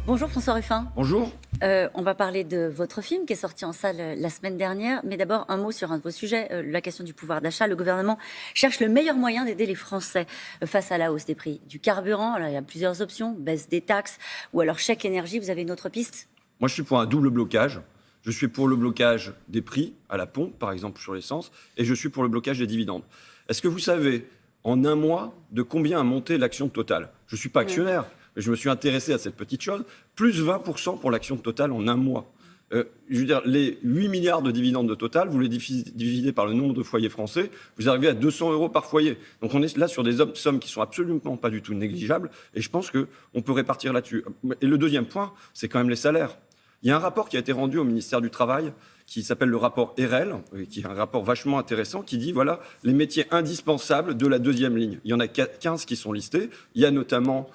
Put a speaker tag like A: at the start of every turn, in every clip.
A: Bonjour François Ruffin.
B: Bonjour.
A: On va parler de votre film qui est sorti en salle la semaine dernière. Mais d'abord, un mot sur un de vos sujets, la question du pouvoir d'achat. Le gouvernement cherche le meilleur moyen d'aider les Français face à la hausse des prix du carburant. Alors, il y a plusieurs options, baisse des taxes ou alors chèque énergie. Vous avez une autre piste?
B: Moi, je suis pour un double blocage. Je suis pour le blocage des prix à la pompe, par exemple sur l'essence, et je suis pour le blocage des dividendes. Est-ce que vous savez, en un mois, de combien a monté l'action de Total? Je ne suis pas actionnaire, mais je me suis intéressé à cette petite chose. Plus 20% pour l'action de Total en un mois. Je veux dire, les 8 milliards de dividendes de Total, vous les divisez par le nombre de foyers français, vous arrivez à 200 € par foyer. Donc on est là sur des sommes qui sont absolument pas du tout négligeables, et je pense qu'on peut répartir là-dessus. Et le deuxième point, c'est quand même les salaires. Il y a un rapport qui a été rendu au ministère du Travail, qui s'appelle le rapport RL, qui est un rapport vachement intéressant, qui dit, voilà, les métiers indispensables de la deuxième ligne. Il y en a 15 qui sont listés. Il y a notamment,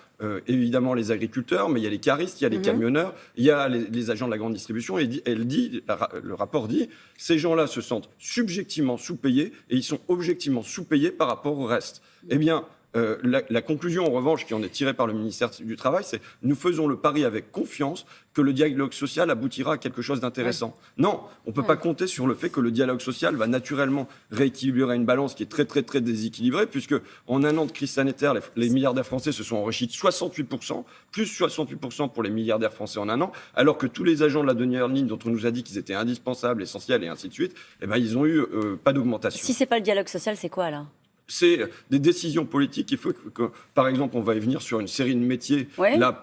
B: évidemment, les agriculteurs, mais il y a les caristes, il y a les camionneurs, il y a les agents de la grande distribution. Et le rapport dit, ces gens-là se sentent subjectivement sous-payés et ils sont objectivement sous-payés par rapport au reste. Eh bien, la conclusion, en revanche, qui en est tirée par le ministère du Travail, c'est nous faisons le pari avec confiance que le dialogue social aboutira à quelque chose d'intéressant. Non, on ne peut pas compter sur le fait que le dialogue social va naturellement rééquilibrer une balance qui est très, très, très déséquilibrée, puisque en un an de crise sanitaire, les milliardaires français se sont enrichis de 68%, plus 68% pour les milliardaires français en un an, alors que tous les agents de la dernière ligne dont on nous a dit qu'ils étaient indispensables, essentiels et ainsi de suite, eh ben, ils ont eu pas d'augmentation.
A: Si ce n'est pas le dialogue social, c'est quoi là?
B: C'est des décisions politiques. Il faut que, par exemple, on va y venir sur une série de métiers, là,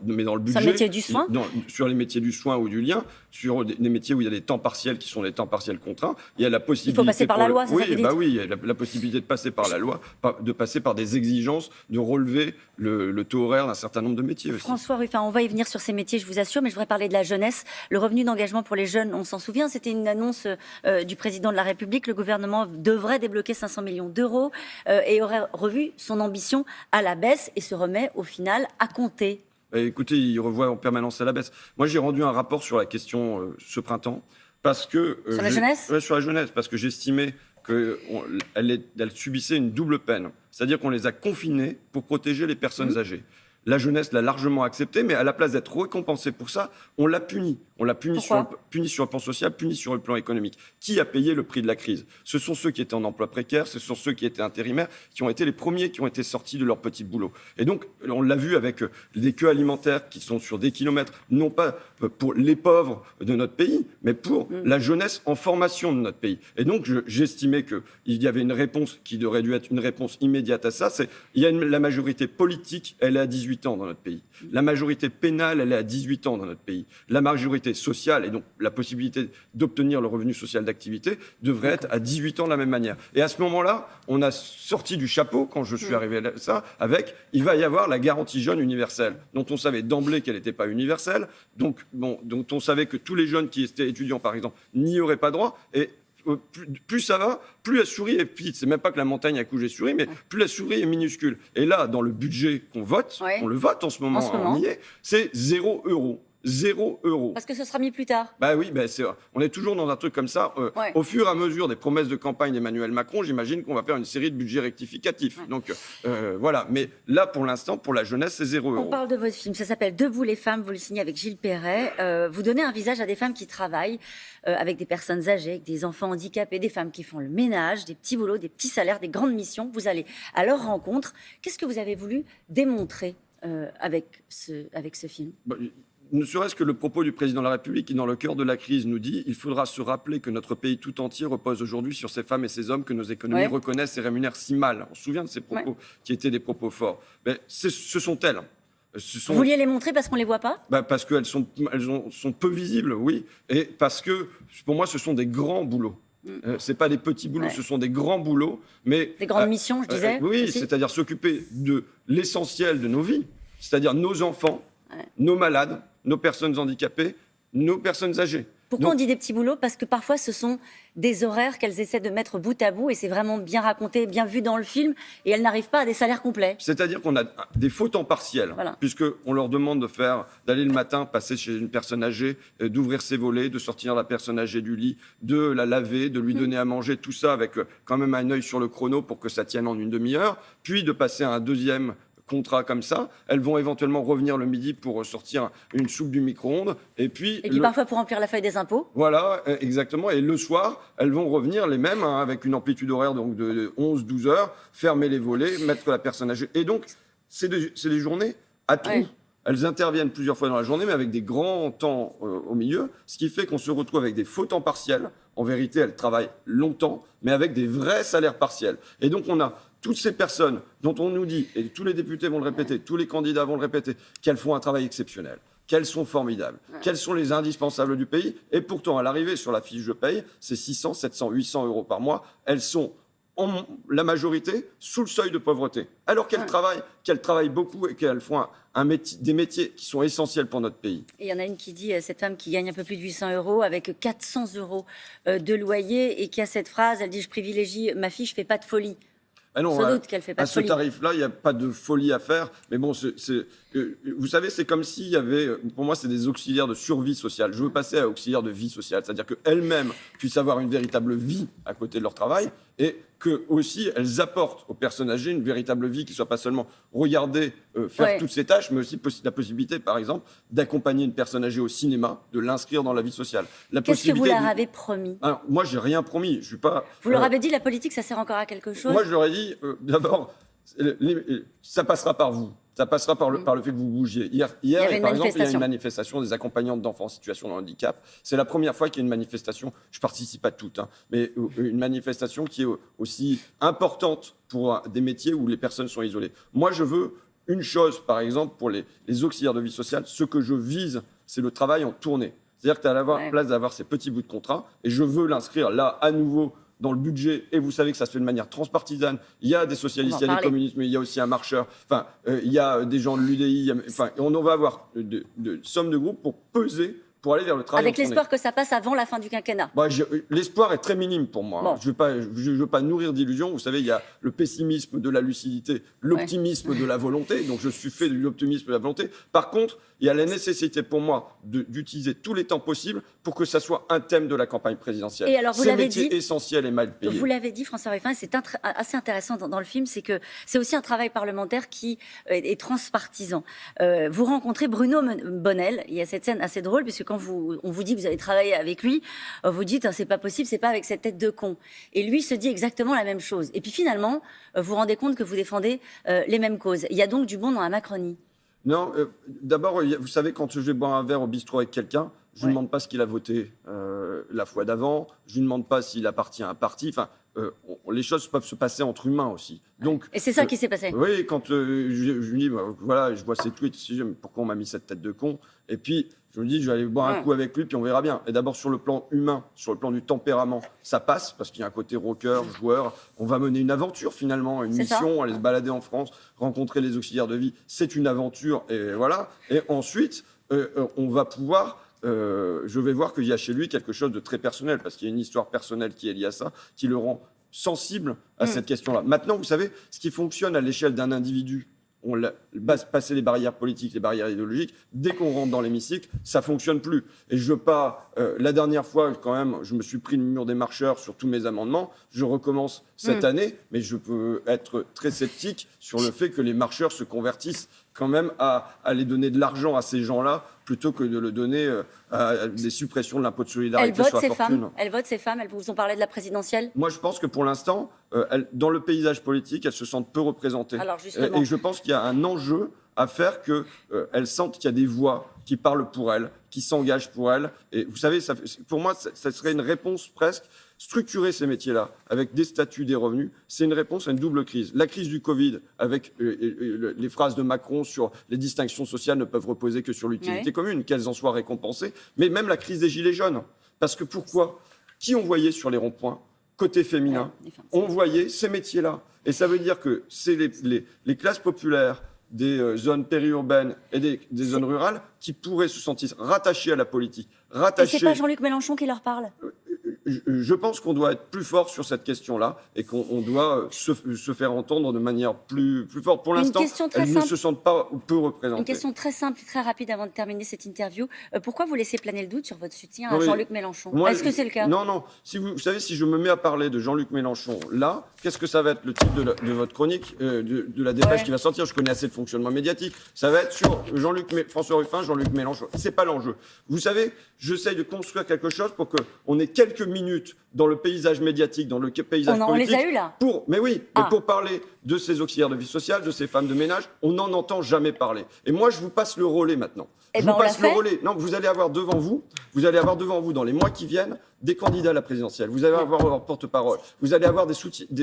B: mais dans le budget.
A: Sur le métier du soin,
B: sur les métiers du soin ou du lien, sur des métiers où il y a des temps partiels qui sont des temps partiels contraints. Il y a la possibilité.
A: Il faut passer par la loi, c'est ça que vous dites?
B: Oui, il y a la possibilité de passer par la loi, de passer par des exigences, de relever le taux horaire d'un certain nombre de métiers aussi.
A: François Ruffin, on va y venir sur ces métiers, je vous assure, mais je voudrais parler de la jeunesse. Le revenu d'engagement pour les jeunes, on s'en souvient, c'était une annonce du président de la République. Le gouvernement devrait débloquer 500 millions d'euros et aurait revu son ambition à la baisse et se remet au final à compter.
B: Écoutez, il revoit en permanence à la baisse. Moi, j'ai rendu un rapport sur la question ce printemps parce que
A: sur la jeunesse.
B: Sur la jeunesse, parce que j'estimais qu'elle subissait une double peine. C'est-à-dire qu'on les a confinés pour protéger les personnes âgées. La jeunesse l'a largement accepté, mais à la place d'être récompensée pour ça, on l'a puni. On l'a puni sur le plan social, puni sur le plan économique. Qui a payé le prix de la crise? Ce sont ceux qui étaient en emploi précaire, ce sont ceux qui étaient intérimaires, qui ont été les premiers qui ont été sortis de leur petit boulot. Et donc, on l'a vu avec des queues alimentaires qui sont sur des kilomètres, non pas pour les pauvres de notre pays, mais pour la jeunesse en formation de notre pays. Et donc, j'estimais qu'il y avait une réponse qui aurait dû être une réponse immédiate à ça. La majorité politique, elle est à 18 ans dans notre pays. La majorité pénale, elle est à 18 ans dans notre pays. La majorité sociale, et donc la possibilité d'obtenir le revenu social d'activité, devrait être à 18 ans de la même manière. Et à ce moment-là, on a sorti du chapeau, quand je suis arrivé à ça, il va y avoir la garantie jeune universelle, dont on savait d'emblée qu'elle n'était pas universelle, dont on savait que tous les jeunes qui étaient étudiants, par exemple, n'y auraient pas droit. Et plus ça va, plus la souris est petite. C'est même pas que la montagne a couché souris, mais plus la souris est minuscule. Et là, dans le budget qu'on vote, on le vote en ce moment, on y est, c'est 0 €. 0 €.
A: Parce que ce sera mis plus tard.
B: Bah oui, on est toujours dans un truc comme ça. Au fur et à mesure des promesses de campagne d'Emmanuel Macron, j'imagine qu'on va faire une série de budgets rectificatifs. Donc voilà. Mais là, pour l'instant, pour la jeunesse, c'est 0 €.
A: On parle de votre film. Ça s'appelle Debout les femmes. Vous le signez avec Gilles Perret. Vous donnez un visage à des femmes qui travaillent avec des personnes âgées, avec des enfants handicapés, des femmes qui font le ménage, des petits boulots, des petits salaires, des grandes missions. Vous allez à leur rencontre. Qu'est-ce que vous avez voulu démontrer avec ce film?
B: Ne serait-ce que le propos du président de la République qui, dans le cœur de la crise, nous dit « Il faudra se rappeler que notre pays tout entier repose aujourd'hui sur ces femmes et ces hommes que nos économies reconnaissent et rémunèrent si mal. » On se souvient de ces propos qui étaient des propos forts. Mais ce sont elles.
A: Vous vouliez les montrer parce qu'on ne les voit pas?
B: Parce qu'elles sont peu visibles, oui. Et parce que, pour moi, ce sont des grands boulots. Ce pas des petits boulots, ce sont des grands boulots. Mais,
A: des grandes missions, je disais.
B: Oui, c'est-à-dire s'occuper de l'essentiel de nos vies, c'est-à-dire nos enfants, nos malades, nos personnes handicapées, nos personnes âgées.
A: Pourquoi on dit des petits boulots? Parce que parfois, ce sont des horaires qu'elles essaient de mettre bout à bout et c'est vraiment bien raconté, bien vu dans le film et elles n'arrivent pas à des salaires complets.
B: C'est-à-dire qu'on a des faux temps partiels, puisqu'on leur demande d'aller le matin, passer chez une personne âgée, d'ouvrir ses volets, de sortir la personne âgée du lit, de la laver, de lui donner à manger, tout ça avec quand même un œil sur le chrono pour que ça tienne en une demi-heure, puis de passer à un deuxième contrat comme ça. Elles vont éventuellement revenir le midi pour sortir une soupe du micro-ondes. Et puis
A: parfois pour remplir la feuille des impôts.
B: Voilà, exactement. Et le soir, elles vont revenir les mêmes, hein, avec une amplitude horaire donc de 11-12 heures, fermer les volets, mettre la personne âgée. Et donc, c'est des journées à trous. Ouais. Elles interviennent plusieurs fois dans la journée, mais avec des grands temps au milieu, ce qui fait qu'on se retrouve avec des faux temps partiels. En vérité, elles travaillent longtemps, mais avec des vrais salaires partiels. Et donc, on a toutes ces personnes dont on nous dit, et tous les députés vont le répéter, tous les candidats vont le répéter, qu'elles font un travail exceptionnel, qu'elles sont formidables, qu'elles sont les indispensables du pays. Et pourtant, à l'arrivée sur la fiche de paye, c'est 600, 700, 800 euros par mois. Elles sont la majorité sous le seuil de pauvreté, alors qu'elles travaillent beaucoup et qu'elles font des métiers qui sont essentiels pour notre pays.
A: Et il y en a une qui dit, cette femme qui gagne un peu plus de 800 euros avec 400 euros de loyer et qui a cette phrase, elle dit « je privilégie ma fille, je ne fais pas de folie ».
B: Ah non,
A: sans doute qu'elle fait pas de folie.
B: À ce tarif-là, il n'y a pas de folie à faire. Mais bon, vous savez, c'est comme s'il y avait, pour moi, c'est des auxiliaires de survie sociale. Je veux passer à auxiliaires de vie sociale, c'est-à-dire qu'elles-mêmes puissent avoir une véritable vie à côté de leur travail et que aussi elles apportent aux personnes âgées une véritable vie qui ne soit pas seulement regarder faire toutes ces tâches, mais aussi la possibilité, par exemple, d'accompagner une personne âgée au cinéma, de l'inscrire dans la vie sociale.
A: Qu'est-ce que vous leur avez promis?
B: Alors, moi, j'ai rien promis. Je suis pas.
A: Vous leur avez dit la politique, ça sert encore à quelque chose?
B: Moi, je leur ai dit d'abord, ça passera par vous. Ça passera par le fait que vous bougiez. Hier par exemple, il y a une manifestation des accompagnantes d'enfants en situation de handicap. C'est la première fois qu'il y a une manifestation, je participe à toutes, hein, mais une manifestation qui est aussi importante pour des métiers où les personnes sont isolées. Moi, je veux une chose, par exemple, pour les auxiliaires de vie sociale, ce que je vise, c'est le travail en tournée. C'est-à-dire que tu as la place d'avoir ces petits bouts de contrat, et je veux l'inscrire là, à nouveau, dans le budget, et vous savez que ça se fait de manière transpartisane. Il y a des socialistes, il y a des communistes, mais il y a aussi un marcheur, enfin, il y a des gens de l'UDI, enfin, on va avoir de sommes de groupes pour peser, pour aller vers le travail.
A: Avec l'espoir que ça passe avant la fin du quinquennat.
B: Bah, l'espoir est très minime pour moi. Bon. Je ne veux pas nourrir d'illusions. Vous savez, il y a le pessimisme de la lucidité, l'optimisme de la volonté. Donc, je suis fait de l'optimisme de la volonté. Par contre, il y a la nécessité pour moi d'utiliser tous les temps possibles pour que ça soit un thème de la campagne présidentielle.
A: Et alors, vous l'avez dit,
B: essentiel et mal payé.
A: Vous l'avez dit, François Ruffin, c'est assez intéressant dans le film, c'est que c'est aussi un travail parlementaire qui est transpartisan. Vous rencontrez Bruno Bonnell. Il y a cette scène assez drôle, puisque quand on vous dit que vous allez travailler avec lui, vous dites c'est pas possible, c'est pas avec cette tête de con. Et lui se dit exactement la même chose. Et puis finalement, vous vous rendez compte que vous défendez les mêmes causes. Il y a donc du bon dans la Macronie.
B: Non, d'abord, vous savez, quand je vais boire un verre au bistrot avec quelqu'un, je ne demande pas ce qu'il a voté la fois d'avant, je ne demande pas s'il appartient à un parti. Enfin, les choses peuvent se passer entre humains aussi. Donc,
A: et c'est ça qui s'est passé.
B: Oui, quand je lui dis, voilà, je vois ses tweets, pourquoi on m'a mis cette tête de con. Et puis, je me dis, je vais aller boire un coup avec lui, puis on verra bien. Et d'abord, sur le plan humain, sur le plan du tempérament, ça passe, parce qu'il y a un côté rocker, joueur. On va mener une aventure, finalement, une mission, aller se balader en France, rencontrer les auxiliaires de vie. C'est une aventure, et voilà. Et ensuite, on va pouvoir... je vais voir qu'il y a chez lui quelque chose de très personnel, parce qu'il y a une histoire personnelle qui est liée à ça, qui le rend sensible à cette question-là. Maintenant, vous savez, ce qui fonctionne à l'échelle d'un individu, on laisse passer les barrières politiques, les barrières idéologiques, dès qu'on rentre dans l'hémicycle, ça fonctionne plus. Et je veux pas... la dernière fois, quand même, je me suis pris le mur des marcheurs sur tous mes amendements. Je recommence cette année, mais je peux être très sceptique sur le fait que les marcheurs se convertissent quand même à aller donner de l'argent à ces gens-là plutôt que de le donner à des suppressions de l'impôt de solidarité sur la fortune.
A: Elles votent ces femmes, elles vous ont parlé de la présidentielle?
B: Moi, je pense que pour l'instant, dans le paysage politique, elles se sentent peu représentées.
A: Alors, justement.
B: Et je pense qu'il y a un enjeu à faire qu'elles sentent qu'il y a des voix qui parlent pour elles, qui s'engagent pour elles. Et vous savez, pour moi, ça serait une réponse presque. Structurer ces métiers-là avec des statuts, des revenus, c'est une réponse à une double crise. La crise du Covid, avec les phrases de Macron sur les distinctions sociales ne peuvent reposer que sur l'utilité commune, qu'elles en soient récompensées, mais même la crise des gilets jaunes. Parce que pourquoi? Qui on voyait sur les ronds-points? Côté féminin, on voyait ces métiers-là. Et ça veut dire que c'est les classes populaires des zones périurbaines et des zones rurales qui pourraient se sentir rattachées à la politique.
A: Et c'est pas Jean-Luc Mélenchon qui leur parle?
B: je pense qu'on doit être plus fort sur cette question-là et qu'on doit se faire entendre de manière plus forte. Pour
A: Une
B: l'instant,
A: question très
B: elles ne
A: simple.
B: se sentent pas ou peu représentées.
A: Une question très simple et très rapide avant de terminer cette interview. Pourquoi vous laissez planer le doute sur votre soutien
B: Non,
A: à
B: mais
A: Jean-Luc Mélenchon?
B: moi,
A: Est-ce que c'est le cas?
B: Non, non. Si vous savez, si je me mets à parler de Jean-Luc Mélenchon là, qu'est-ce que ça va être le titre de votre chronique, de la dépêche
A: Ouais.
B: qui va sortir? Je connais assez de fonctionnement médiatique. Ça va être sur François Ruffin, Jean-Luc Mélenchon. C'est pas l'enjeu. Vous savez, j'essaye de construire quelque chose pour qu'on ait quelques minutes dans le paysage médiatique, dans le paysage
A: On
B: politique.
A: les a eu là.
B: Mais oui, mais pour parler de ces auxiliaires de vie sociale, de ces femmes de ménage, on n'en entend jamais parler. Et moi, je vous passe le relais maintenant.
A: Eh
B: Je
A: ben,
B: vous
A: on l'a
B: passe le
A: fait.
B: relais. Non, vous allez avoir devant vous, dans les mois qui viennent, des candidats à la présidentielle. Vous allez avoir leur porte-parole. Vous allez avoir des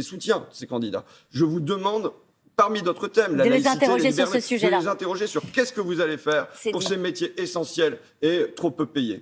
B: soutiens de ces candidats. Je vous demande, parmi d'autres thèmes, la
A: De les
B: laïcité,
A: interroger sur
B: libertés,
A: ce sujet-là.
B: de les interroger sur qu'est-ce que vous allez faire
A: C'est
B: pour
A: dit.
B: ces métiers essentiels et trop peu payés.